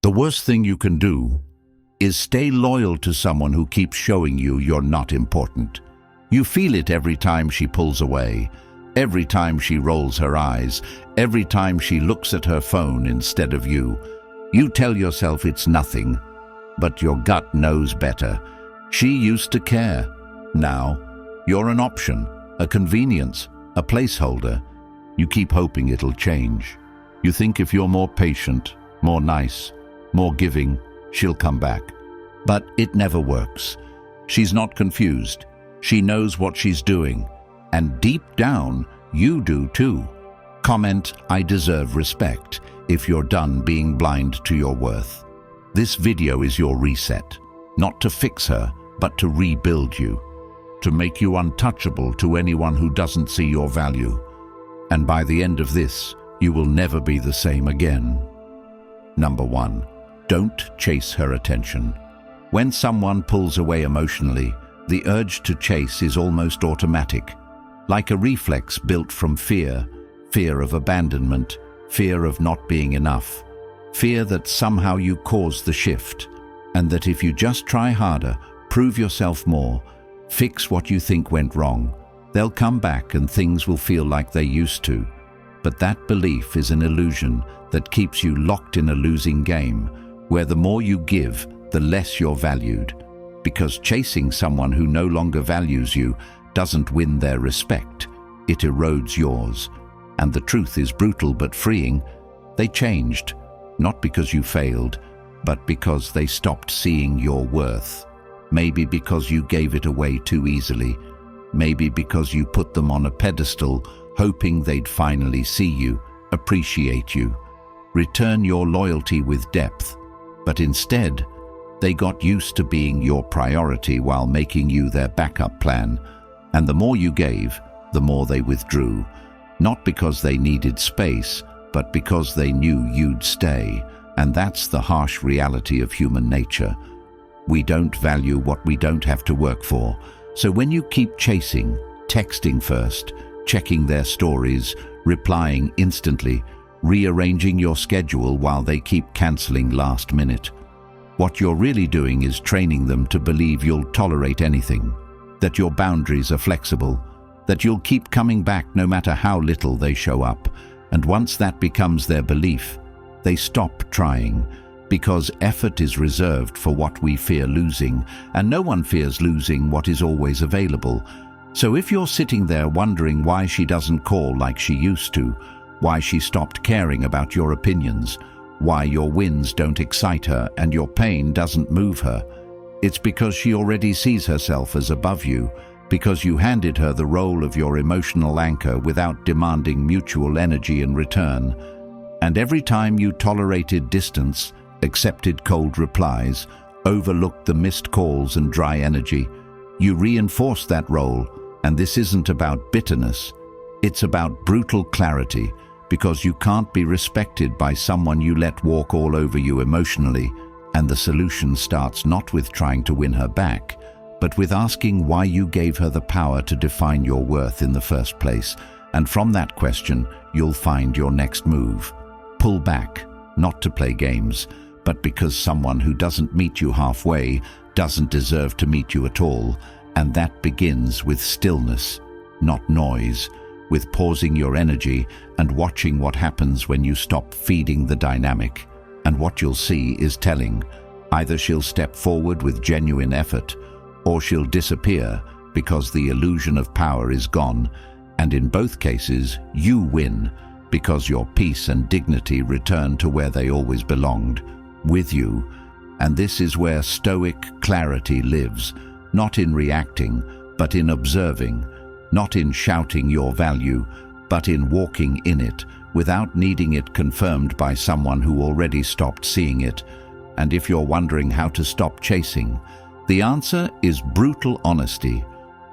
The worst thing you can do is stay loyal to someone who keeps showing you you're not important. You feel it every time she pulls away, every time she rolls her eyes, every time she looks at her phone instead of you. You tell yourself it's nothing, but your gut knows better. She used to care. Now, you're an option, a convenience, a placeholder. You keep hoping it'll change. You think if you're more patient, more nice, more giving, she'll come back. But it never works. She's not confused. She knows what she's doing. And deep down, you do too. Comment, "I deserve respect," if you're done being blind to your worth. This video is your reset. Not to fix her, but to rebuild you. To make you untouchable to anyone who doesn't see your value. And by the end of this, you will never be the same again. Number 1. Don't chase her attention. When someone pulls away emotionally, the urge to chase is almost automatic, like a reflex built from fear of abandonment, fear of not being enough, fear that somehow you caused the shift, and that if you just try harder, prove yourself more, fix what you think went wrong, they'll come back and things will feel like they used to. But that belief is an illusion that keeps you locked in a losing game, where the more you give, the less you're valued. Because chasing someone who no longer values you doesn't win their respect, it erodes yours. And the truth is brutal but freeing. They changed, not because you failed, but because they stopped seeing your worth. Maybe because you gave it away too easily. Maybe because you put them on a pedestal, hoping they'd finally see you, appreciate you, return your loyalty with depth. But instead, they got used to being your priority while making you their backup plan. And the more you gave, the more they withdrew. Not because they needed space, but because they knew you'd stay. And that's the harsh reality of human nature. We don't value what we don't have to work for. So when you keep chasing, texting first, checking their stories, replying instantly, rearranging your schedule while they keep canceling last minute, what you're really doing is training them to believe you'll tolerate anything, that your boundaries are flexible, that you'll keep coming back no matter how little they show up. And once that becomes their belief, they stop trying, because effort is reserved for what we fear losing, and no one fears losing what is always available. So if you're sitting there wondering why she doesn't call like she used to, why she stopped caring about your opinions, why your wins don't excite her and your pain doesn't move her, it's because she already sees herself as above you, because you handed her the role of your emotional anchor without demanding mutual energy in return. And every time you tolerated distance, accepted cold replies, overlooked the missed calls and dry energy, you reinforced that role. And this isn't about bitterness, it's about brutal clarity, because you can't be respected by someone you let walk all over you emotionally. And the solution starts not with trying to win her back, but with asking why you gave her the power to define your worth in the first place. And from that question, you'll find your next move. Pull back, not to play games, but because someone who doesn't meet you halfway doesn't deserve to meet you at all. And that begins with stillness, not noise, with pausing your energy and watching what happens when you stop feeding the dynamic. And what you'll see is telling. Either she'll step forward with genuine effort, or she'll disappear because the illusion of power is gone. And in both cases, you win, because your peace and dignity return to where they always belonged, with you. And this is where Stoic clarity lives, not in reacting, but in observing, not in shouting your value, but in walking in it, without needing it confirmed by someone who already stopped seeing it. And if you're wondering how to stop chasing, the answer is brutal honesty.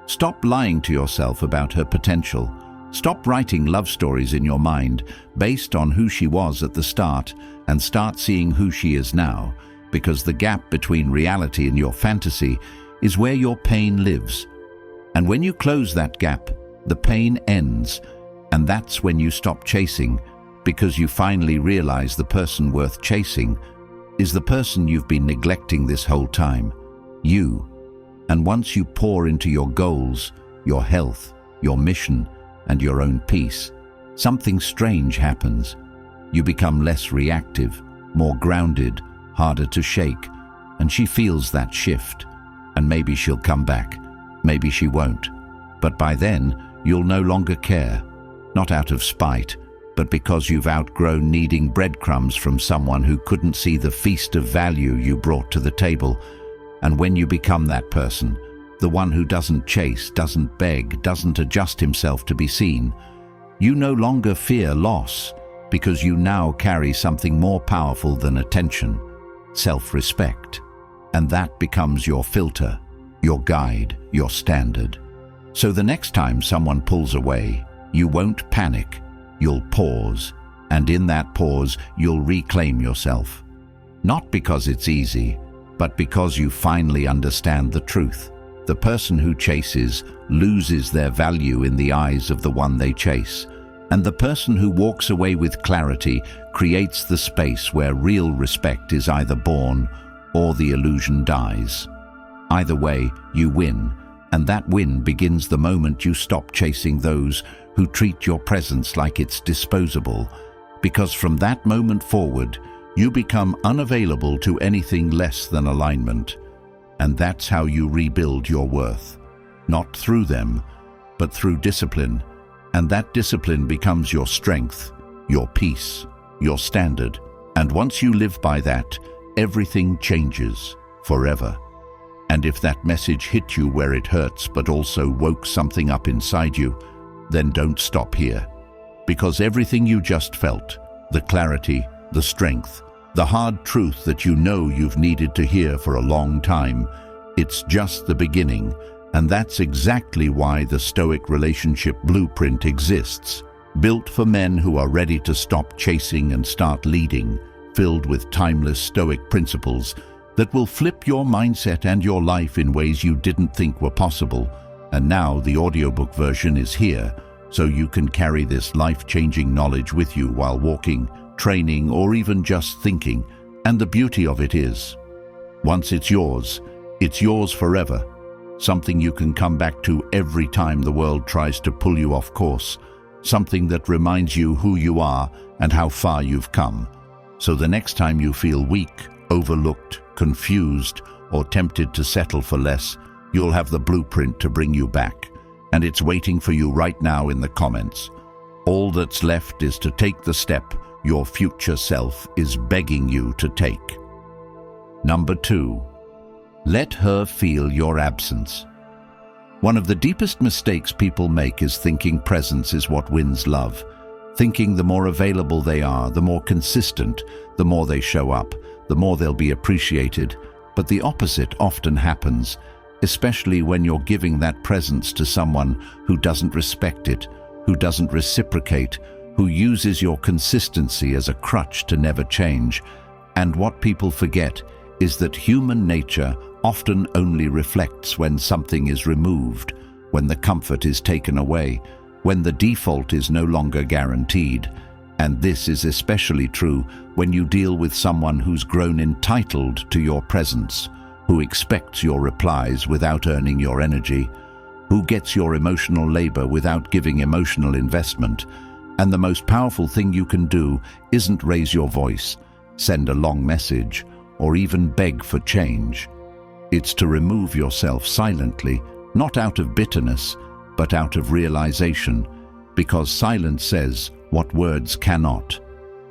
Stop lying to yourself about her potential. Stop writing love stories in your mind based on who she was at the start, and start seeing who she is now, because the gap between reality and your fantasy is where your pain lives. And when you close that gap, the pain ends, and that's when you stop chasing, because you finally realize the person worth chasing is the person you've been neglecting this whole time. You. And once you pour into your goals, your health, your mission, and your own peace, something strange happens. You become less reactive, more grounded, harder to shake, and she feels that shift. And maybe she'll come back, maybe she won't. But by then, you'll no longer care, not out of spite, but because you've outgrown needing breadcrumbs from someone who couldn't see the feast of value you brought to the table. And when you become that person, the one who doesn't chase, doesn't beg, doesn't adjust himself to be seen, you no longer fear loss, because you now carry something more powerful than attention, self-respect. And that becomes your filter, your guide, your standard. So the next time someone pulls away, you won't panic, you'll pause, and in that pause, you'll reclaim yourself. Not because it's easy, but because you finally understand the truth. The person who chases loses their value in the eyes of the one they chase, and the person who walks away with clarity creates the space where real respect is either born or the illusion dies. Either way, you win, and that win begins the moment you stop chasing those who treat your presence like it's disposable, because from that moment forward, you become unavailable to anything less than alignment. And that's how you rebuild your worth. Not through them, but through discipline. And that discipline becomes your strength, your peace, your standard. And once you live by that, everything changes forever. And if that message hit you where it hurts but also woke something up inside you, then don't stop here. Because everything you just felt, the clarity, the strength, the hard truth that you know you've needed to hear for a long time, it's just the beginning. And that's exactly why the Stoic relationship blueprint exists, built for men who are ready to stop chasing and start leading, filled with timeless Stoic principles that will flip your mindset and your life in ways you didn't think were possible. And now the audiobook version is here, so you can carry this life-changing knowledge with you while walking, training, or even just thinking. And the beauty of it is, once it's yours forever. Something you can come back to every time the world tries to pull you off course. Something that reminds you who you are and how far you've come. So the next time you feel weak, overlooked, confused, or tempted to settle for less, you'll have the blueprint to bring you back. And it's waiting for you right now in the comments. All that's left is to take the step your future self is begging you to take. Number 2. Let her feel your absence. One of the deepest mistakes people make is thinking presence is what wins love. Thinking the more available they are, the more consistent, the more they show up, the more they'll be appreciated. But the opposite often happens, especially when you're giving that presence to someone who doesn't respect it, who doesn't reciprocate, who uses your consistency as a crutch to never change. And what people forget is that human nature often only reflects when something is removed, when the comfort is taken away, when the default is no longer guaranteed. And this is especially true when you deal with someone who's grown entitled to your presence, who expects your replies without earning your energy, who gets your emotional labor without giving emotional investment. And the most powerful thing you can do isn't raise your voice, send a long message, or even beg for change. It's to remove yourself silently, not out of bitterness, but out of realization, because silence says what words cannot.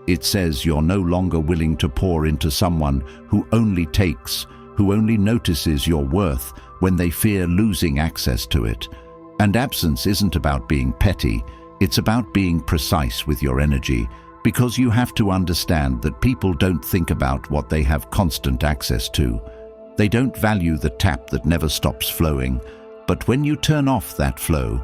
It says you're no longer willing to pour into someone who only takes, who only notices your worth when they fear losing access to it. And absence isn't about being petty, it's about being precise with your energy, because you have to understand that people don't think about what they have constant access to. They don't value the tap that never stops flowing. But when you turn off that flow,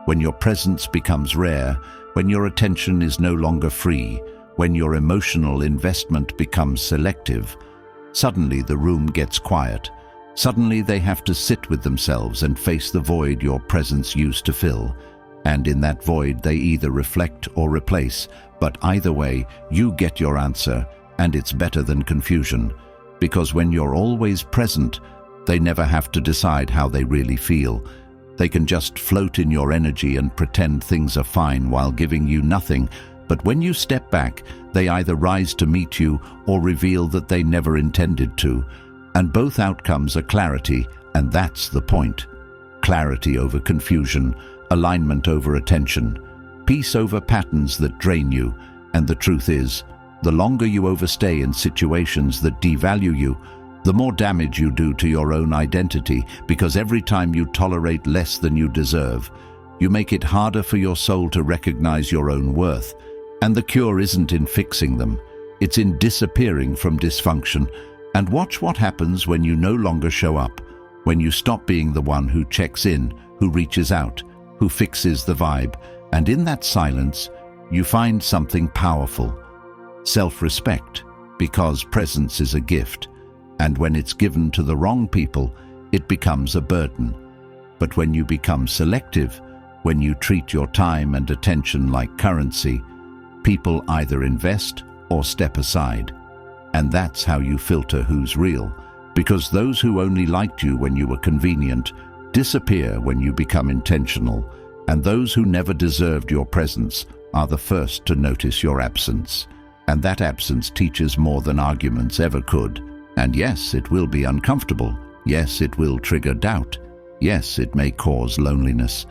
when your presence becomes rare, when your attention is no longer free, when your emotional investment becomes selective, suddenly the room gets quiet. Suddenly they have to sit with themselves and face the void your presence used to fill. And in that void they either reflect or replace, but either way, you get your answer, And it's better than confusion, because when you're always present, they never have to decide how they really feel. They can just float in your energy and pretend things are fine while giving you nothing. But when you step back, they either rise to meet you or reveal that they never intended to. And both outcomes are clarity, and that's the point. Clarity over confusion, alignment over attention, peace over patterns that drain you. And the truth is, the longer you overstay in situations that devalue you, the more damage you do to your own identity, because every time you tolerate less than you deserve, you make it harder for your soul to recognize your own worth. And the cure isn't in fixing them, it's in disappearing from dysfunction. And watch what happens when you no longer show up, when you stop being the one who checks in, who reaches out, who fixes the vibe. And in that silence, you find something powerful. Self-respect, because presence is a gift. And when it's given to the wrong people, it becomes a burden. But when you become selective, when you treat your time and attention like currency, people either invest or step aside. And that's how you filter who's real, because those who only liked you when you were convenient disappear when you become intentional, and those who never deserved your presence are the first to notice your absence. And that absence teaches more than arguments ever could. And yes, it will be uncomfortable. Yes, it will trigger doubt. Yes, it may cause loneliness.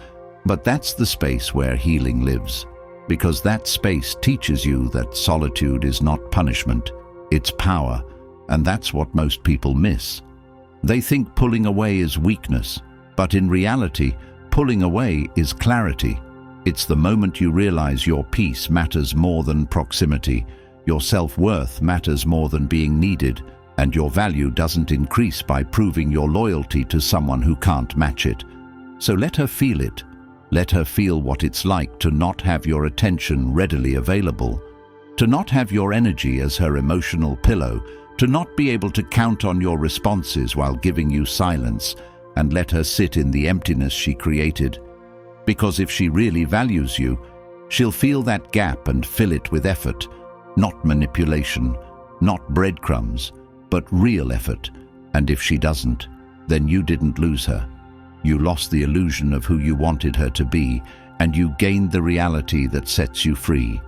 But that's the space where healing lives, because that space teaches you that solitude is not punishment, it's power. And that's what most people miss. They think pulling away is weakness, but in reality, pulling away is clarity. It's the moment you realize your peace matters more than proximity, your self-worth matters more than being needed, and your value doesn't increase by proving your loyalty to someone who can't match it. So let her feel it. Let her feel what it's like to not have your attention readily available, to not have your energy as her emotional pillow, to not be able to count on your responses while giving you silence, and let her sit in the emptiness she created. Because if she really values you, she'll feel that gap and fill it with effort, not manipulation, not breadcrumbs, but real effort. And if she doesn't, then you didn't lose her. You lost the illusion of who you wanted her to be, and you gained the reality that sets you free.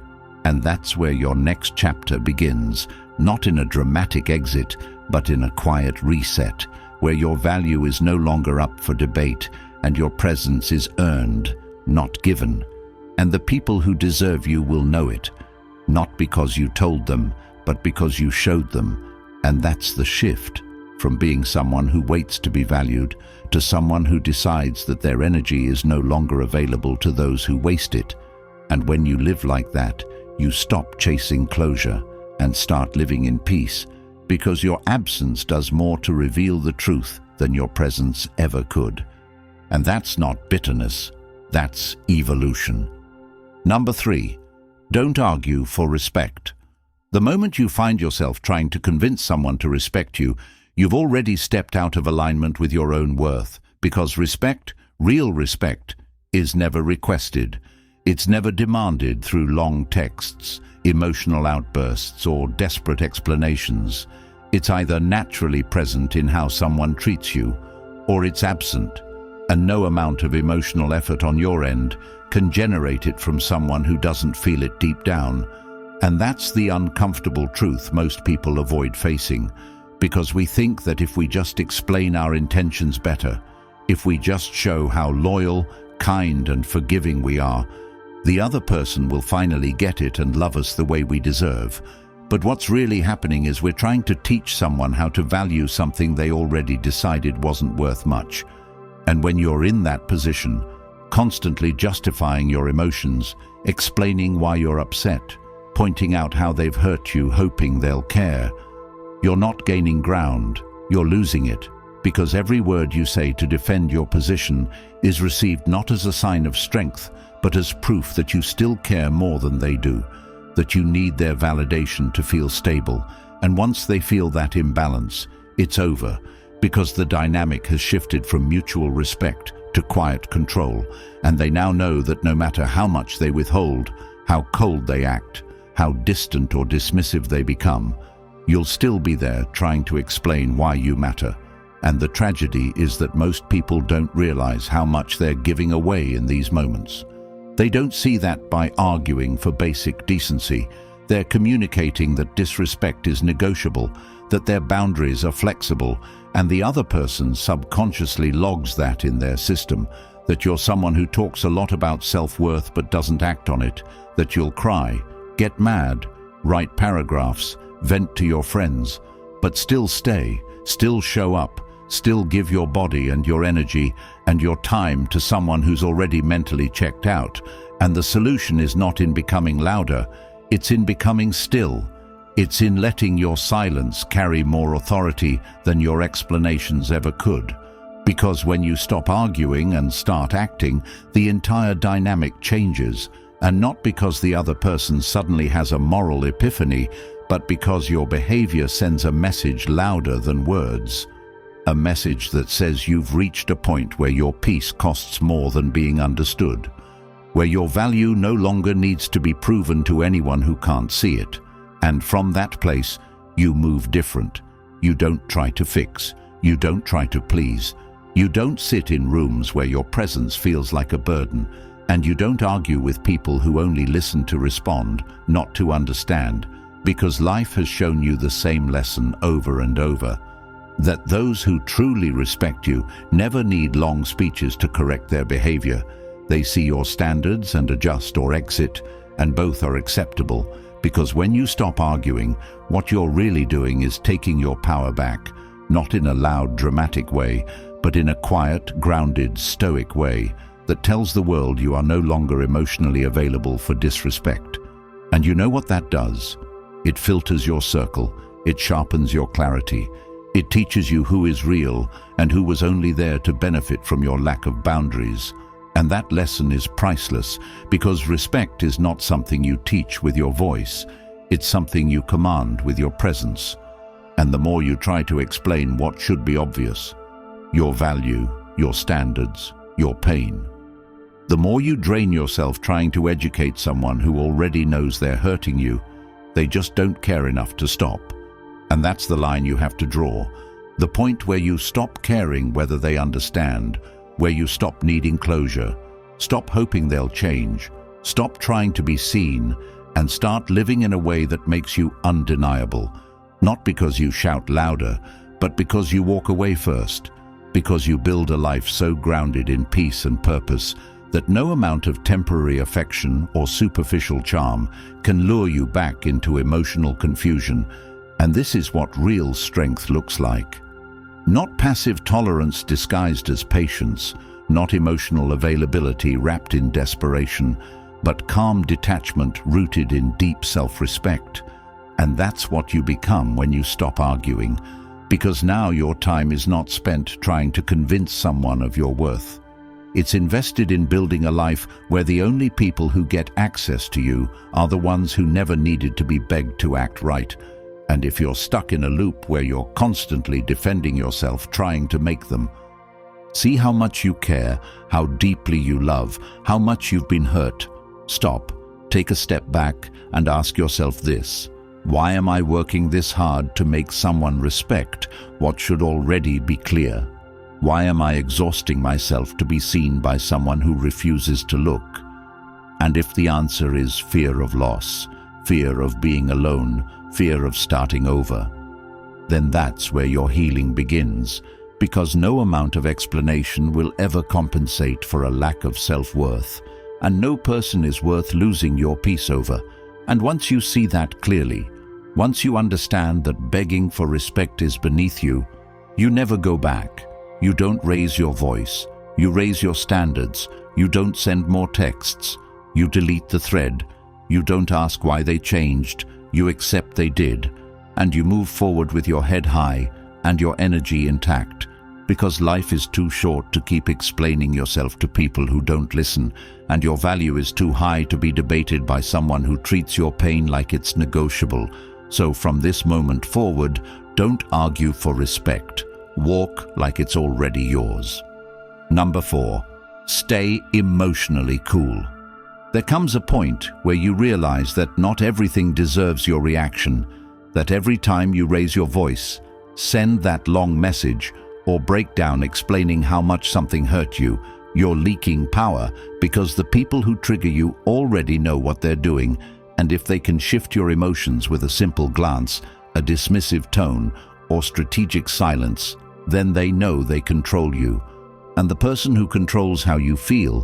And that's where your next chapter begins, not in a dramatic exit, but in a quiet reset, where your value is no longer up for debate, and your presence is earned, not given. And the people who deserve you will know it, not because you told them, but because you showed them. And that's the shift, from being someone who waits to be valued to someone who decides that their energy is no longer available to those who waste it. And when you live like that, you stop chasing closure and start living in peace, because your absence does more to reveal the truth than your presence ever could. And that's not bitterness, that's evolution. Number 3, don't argue for respect. The moment you find yourself trying to convince someone to respect you, you've already stepped out of alignment with your own worth, because respect, real respect, is never requested. It's never demanded through long texts, emotional outbursts, or desperate explanations. It's either naturally present in how someone treats you, or it's absent, and no amount of emotional effort on your end can generate it from someone who doesn't feel it deep down. And that's the uncomfortable truth most people avoid facing, because we think that if we just explain our intentions better, if we just show how loyal, kind, and forgiving we are, the other person will finally get it and love us the way we deserve. But what's really happening is we're trying to teach someone how to value something they already decided wasn't worth much. And when you're in that position, constantly justifying your emotions, explaining why you're upset, pointing out how they've hurt you, hoping they'll care, you're not gaining ground, you're losing it, because every word you say to defend your position is received not as a sign of strength, but as proof that you still care more than they do, that you need their validation to feel stable. And once they feel that imbalance, it's over, because the dynamic has shifted from mutual respect to quiet control, and they now know that no matter how much they withhold, how cold they act, how distant or dismissive they become, You'll still be there trying to explain why you matter. And the tragedy is that most people don't realize how much they're giving away in these moments. They don't see that by arguing for basic decency, they're communicating that disrespect is negotiable, that their boundaries are flexible, and the other person subconsciously logs that in their system, that you're someone who talks a lot about self-worth but doesn't act on it, that you'll cry, get mad, write paragraphs, vent to your friends, but still stay, still show up, still give your body and your energy and your time to someone who's already mentally checked out. And the solution is not in becoming louder, it's in becoming still. It's in letting your silence carry more authority than your explanations ever could. Because when you stop arguing and start acting, the entire dynamic changes, and not because the other person suddenly has a moral epiphany, but because your behavior sends a message louder than words. A message that says you've reached a point where your peace costs more than being understood, where your value no longer needs to be proven to anyone who can't see it. And from that place, you move different. You don't try to fix. You don't try to please. You don't sit in rooms where your presence feels like a burden. And you don't argue with people who only listen to respond, not to understand, because life has shown you the same lesson over and over. That those who truly respect you never need long speeches to correct their behavior. They see your standards and adjust or exit, and both are acceptable, because when you stop arguing, what you're really doing is taking your power back, not in a loud, dramatic way, but in a quiet, grounded, stoic way that tells the world you are no longer emotionally available for disrespect. And you know what that does? It filters your circle, it sharpens your clarity, it teaches you who is real and who was only there to benefit from your lack of boundaries. And that lesson is priceless, because respect is not something you teach with your voice, it's something you command with your presence. And the more you try to explain what should be obvious, your value, your standards, your pain, the more you drain yourself trying to educate someone who already knows they're hurting you, they just don't care enough to stop. And that's the line you have to draw, the point where you stop caring whether they understand, where you stop needing closure, stop hoping they'll change, stop trying to be seen, and start living in a way that makes you undeniable, not because you shout louder, but because you walk away first, because you build a life so grounded in peace and purpose that no amount of temporary affection or superficial charm can lure you back into emotional confusion. And this is what real strength looks like. Not passive tolerance disguised as patience, not emotional availability wrapped in desperation, but calm detachment rooted in deep self-respect. And that's what you become when you stop arguing, because now your time is not spent trying to convince someone of your worth. It's invested in building a life where the only people who get access to you are the ones who never needed to be begged to act right. And if you're stuck in a loop where you're constantly defending yourself, trying to make them, see how much you care, how deeply you love, how much you've been hurt. Stop, take a step back, and ask yourself this: why am I working this hard to make someone respect what should already be clear? Why am I exhausting myself to be seen by someone who refuses to look? And if the answer is fear of loss, fear of being alone, fear of starting over, then that's where your healing begins, because no amount of explanation will ever compensate for a lack of self-worth, and no person is worth losing your peace over. And once you see that clearly, once you understand that begging for respect is beneath you, you never go back. You don't raise your voice, you raise your standards, you don't send more texts, you delete the thread, you don't ask why they changed, you accept they did, and you move forward with your head high and your energy intact, because life is too short to keep explaining yourself to people who don't listen, and your value is too high to be debated by someone who treats your pain like it's negotiable. So from this moment forward, don't argue for respect. Walk like it's already yours. Number 4, stay emotionally cool. There comes a point where you realize that not everything deserves your reaction, that every time you raise your voice, send that long message, or break down explaining how much something hurt you, you're leaking power, because the people who trigger you already know what they're doing, and if they can shift your emotions with a simple glance, a dismissive tone, or strategic silence, then they know they control you. And the person who controls how you feel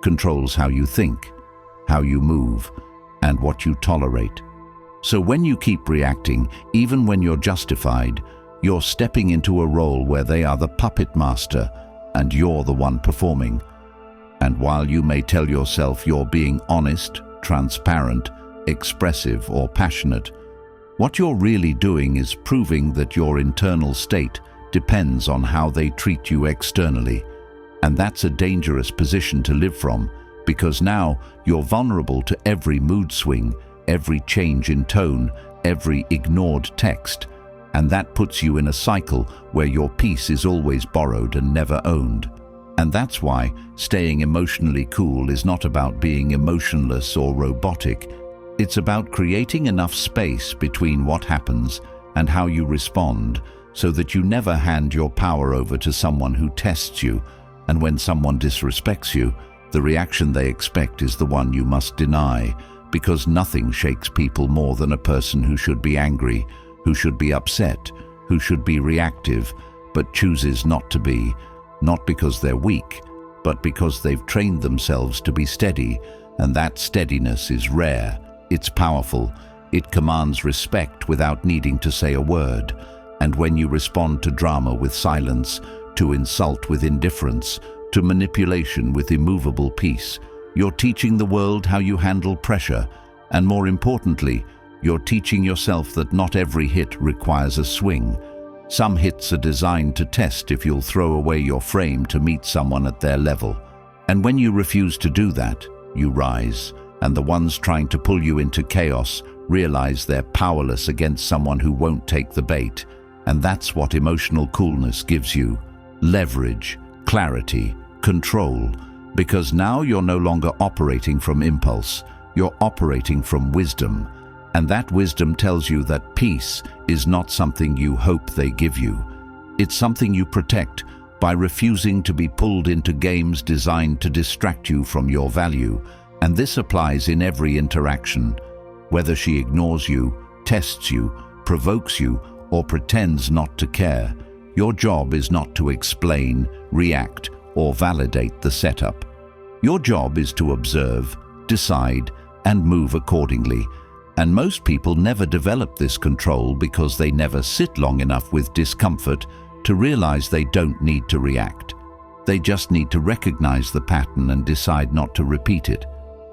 controls how you think, how you move, and what you tolerate. So when you keep reacting, even when you're justified, you're stepping into a role where they are the puppet master and you're the one performing. And while you may tell yourself you're being honest, transparent, expressive, or passionate, what you're really doing is proving that your internal state depends on how they treat you externally. And that's a dangerous position to live from, because now you're vulnerable to every mood swing, every change in tone, every ignored text, and that puts you in a cycle where your peace is always borrowed and never owned. And that's why staying emotionally cool is not about being emotionless or robotic. It's about creating enough space between what happens and how you respond, so that you never hand your power over to someone who tests you, and when someone disrespects you, the reaction they expect is the one you must deny, because nothing shakes people more than a person who should be angry, who should be upset, who should be reactive, but chooses not to be, not because they're weak, but because they've trained themselves to be steady, and that steadiness is rare, it's powerful, it commands respect without needing to say a word. And when you respond to drama with silence, to insult with indifference, to manipulation with immovable peace, you're teaching the world how you handle pressure, and more importantly, you're teaching yourself that not every hit requires a swing. Some hits are designed to test if you'll throw away your frame to meet someone at their level. And when you refuse to do that, you rise, and the ones trying to pull you into chaos realize they're powerless against someone who won't take the bait. And that's what emotional coolness gives you: leverage, clarity, control, because now you're no longer operating from impulse, you're operating from wisdom. And that wisdom tells you that peace is not something you hope they give you. It's something you protect by refusing to be pulled into games designed to distract you from your value. And this applies in every interaction. Whether she ignores you, tests you, provokes you, or pretends not to care, your job is not to explain, react, or validate the setup. Your job is to observe, decide, and move accordingly. And most people never develop this control because they never sit long enough with discomfort to realize they don't need to react. They just need to recognize the pattern and decide not to repeat it.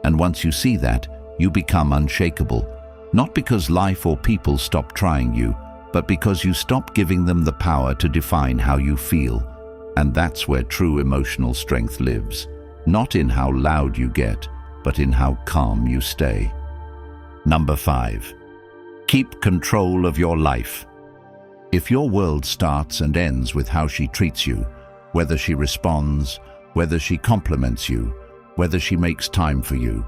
And once you see that, you become unshakable. Not because life or people stop trying you, but because you stop giving them the power to define how you feel. And that's where true emotional strength lives. Not in how loud you get, but in how calm you stay. Number 5. Keep control of your life. If your world starts and ends with how she treats you, whether she responds, whether she compliments you, whether she makes time for you,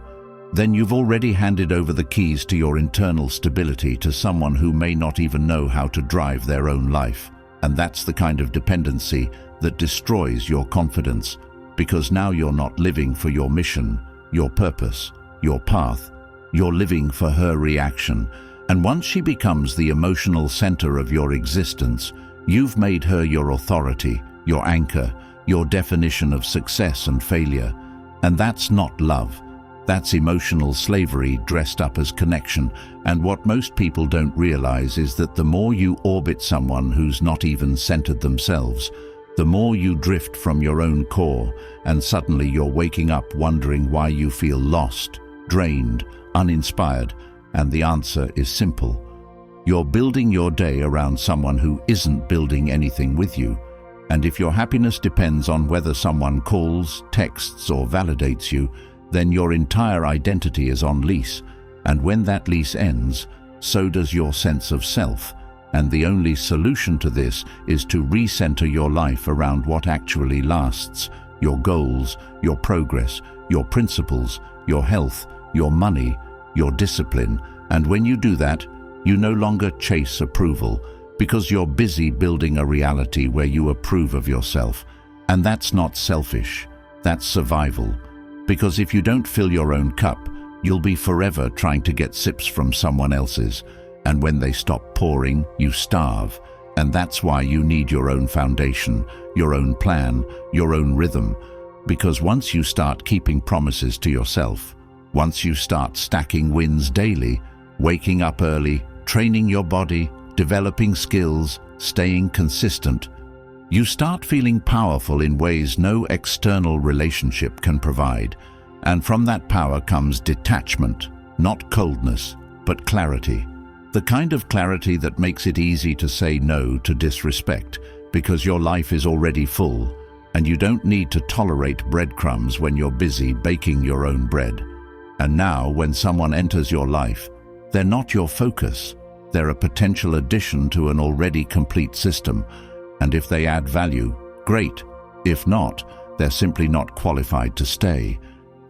then you've already handed over the keys to your internal stability to someone who may not even know how to drive their own life. And that's the kind of dependency that destroys your confidence, because now you're not living for your mission, your purpose, your path. You're living for her reaction. And once she becomes the emotional center of your existence, you've made her your authority, your anchor, your definition of success and failure. And that's not love. That's emotional slavery dressed up as connection. And what most people don't realize is that the more you orbit someone who's not even centered themselves, the more you drift from your own core, and suddenly you're waking up wondering why you feel lost, drained, uninspired, and the answer is simple. You're building your day around someone who isn't building anything with you. And if your happiness depends on whether someone calls, texts, or validates you, then your entire identity is on lease. And when that lease ends, so does your sense of self. And the only solution to this is to recenter your life around what actually lasts: your goals, your progress, your principles, your health, your money, your discipline. And when you do that, You no longer chase approval because you're busy building a reality where you approve of yourself. And that's not selfish, that's survival. Because if you don't fill your own cup, you'll be forever trying to get sips from someone else's. And when they stop pouring, you starve. And that's why you need your own foundation, your own plan, your own rhythm. Because once you start keeping promises to yourself, once you start stacking wins daily, waking up early, training your body, developing skills, staying consistent, you start feeling powerful in ways no external relationship can provide. And from that power comes detachment, not coldness, but clarity. The kind of clarity that makes it easy to say no to disrespect because your life is already full and you don't need to tolerate breadcrumbs when you're busy baking your own bread. And now, when someone enters your life, they're not your focus. They're a potential addition to an already complete system. And if they add value, great. If not, they're simply not qualified to stay.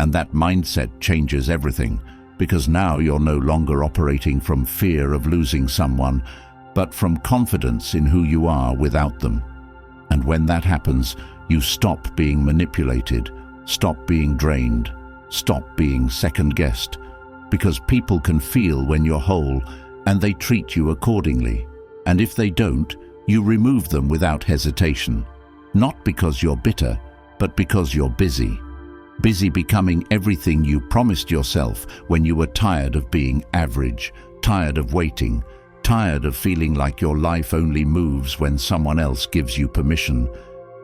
And that mindset changes everything, because now you're no longer operating from fear of losing someone, but from confidence in who you are without them. And when that happens, you stop being manipulated, stop being drained, stop being second-guessed, because people can feel when you're whole and they treat you accordingly. And if they don't, you remove them without hesitation, not because you're bitter, but because you're busy. Busy becoming everything you promised yourself when you were tired of being average, tired of waiting, tired of feeling like your life only moves when someone else gives you permission.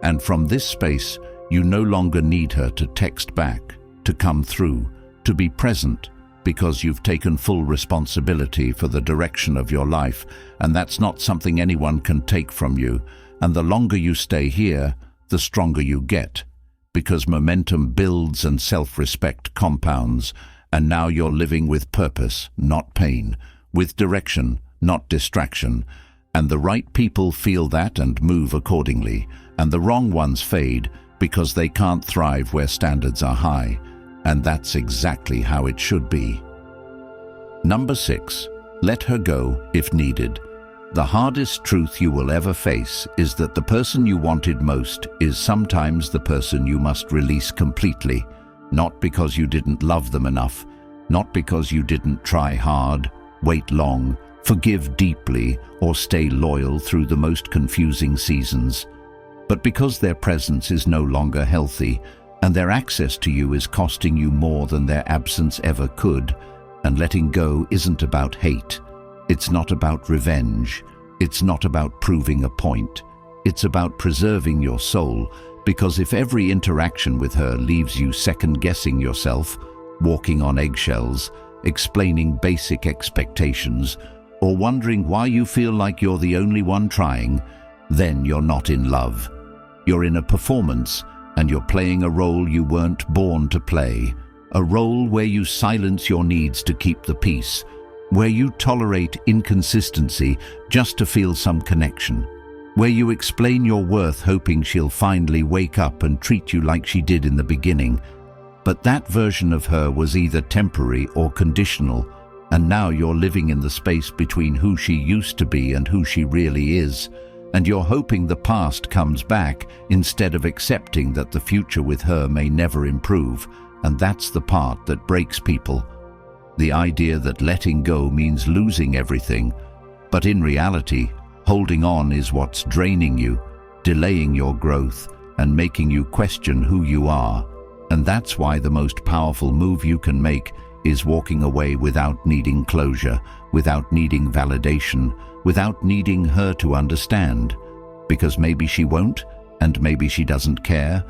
And from this space, you no longer need her to text back, to come through, to be present, because you've taken full responsibility for the direction of your life, and that's not something anyone can take from you. And the longer you stay here, the stronger you get, because momentum builds and self-respect compounds, and now you're living with purpose, not pain, with direction, not distraction, and the right people feel that and move accordingly, and the wrong ones fade because they can't thrive where standards are high, and that's exactly how it should be. Number 6, let her go if needed. The hardest truth you will ever face is that the person you wanted most is sometimes the person you must release completely, not because you didn't love them enough, not because you didn't try hard, wait long, forgive deeply, or stay loyal through the most confusing seasons, but because their presence is no longer healthy and their access to you is costing you more than their absence ever could. And letting go isn't about hate. It's not about revenge. It's not about proving a point. It's about preserving your soul, because if every interaction with her leaves you second-guessing yourself, walking on eggshells, explaining basic expectations, or wondering why you feel like you're the only one trying, then you're not in love. You're in a performance, and you're playing a role you weren't born to play. A role where you silence your needs to keep the peace, where you tolerate inconsistency just to feel some connection, where you explain your worth hoping she'll finally wake up and treat you like she did in the beginning. But that version of her was either temporary or conditional, and now you're living in the space between who she used to be and who she really is, and you're hoping the past comes back instead of accepting that the future with her may never improve. And that's the part that breaks people. The idea that letting go means losing everything, but in reality, holding on is what's draining you, delaying your growth, and making you question who you are. And that's why the most powerful move you can make is walking away without needing closure, without needing validation, without needing her to understand. Because maybe she won't, and maybe she doesn't care,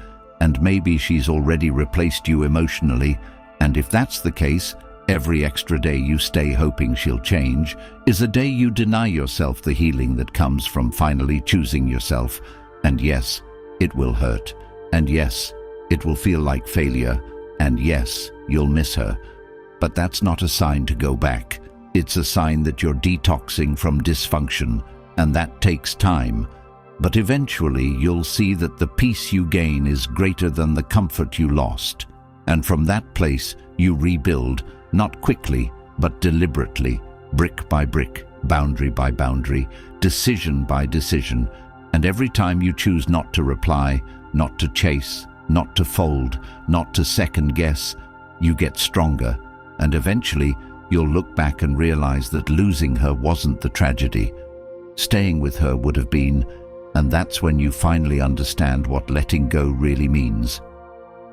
and maybe she's already replaced you emotionally, and if that's the case, every extra day you stay hoping she'll change is a day you deny yourself the healing that comes from finally choosing yourself. And yes, it will hurt, and yes, it will feel like failure, and yes, you'll miss her. But that's not a sign to go back. It's a sign that you're detoxing from dysfunction, and that takes time. But eventually you'll see that the peace you gain is greater than the comfort you lost. And from that place you rebuild, not quickly, but deliberately, brick by brick, boundary by boundary, decision by decision, and every time you choose not to reply, not to chase, not to fold, not to second guess, you get stronger, and eventually you'll look back and realize that losing her wasn't the tragedy. Staying with her would have been, and that's when you finally understand what letting go really means.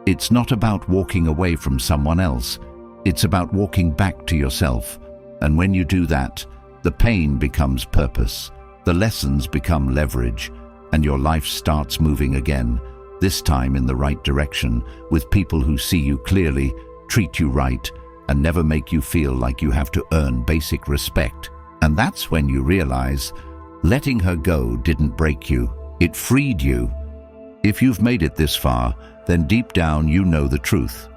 It's not about walking away from someone else, it's about walking back to yourself, and when you do that, the pain becomes purpose, the lessons become leverage, and your life starts moving again, this time in the right direction, with people who see you clearly, treat you right, and never make you feel like you have to earn basic respect. And that's when you realize letting her go didn't break you, it freed you. If you've made it this far, then deep down you know the truth.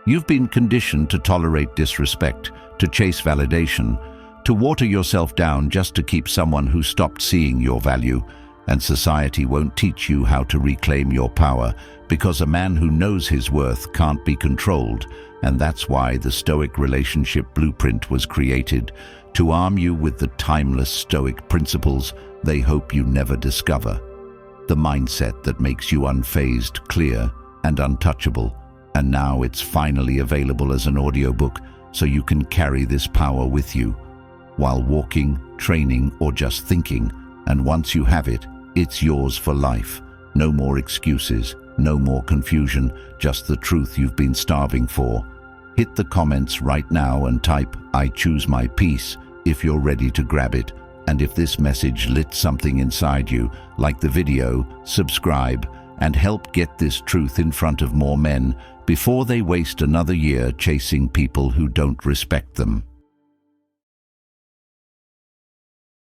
You've been conditioned to tolerate disrespect, to chase validation, to water yourself down just to keep someone who stopped seeing your value, and society won't teach you how to reclaim your power, because a man who knows his worth can't be controlled, and that's why the Stoic relationship blueprint was created, to arm you with the timeless Stoic principles they hope you never discover. The mindset that makes you unfazed, clear, and untouchable, and now it's finally available as an audiobook so you can carry this power with you while walking, training, or just thinking, and once you have it, it's yours for life. No more excuses, no more confusion, just the truth you've been starving for. Hit the comments right now and type "I choose my peace" if you're ready to grab it. And if this message lit something inside you, like the video, subscribe, and help get this truth in front of more men before they waste another year chasing people who don't respect them.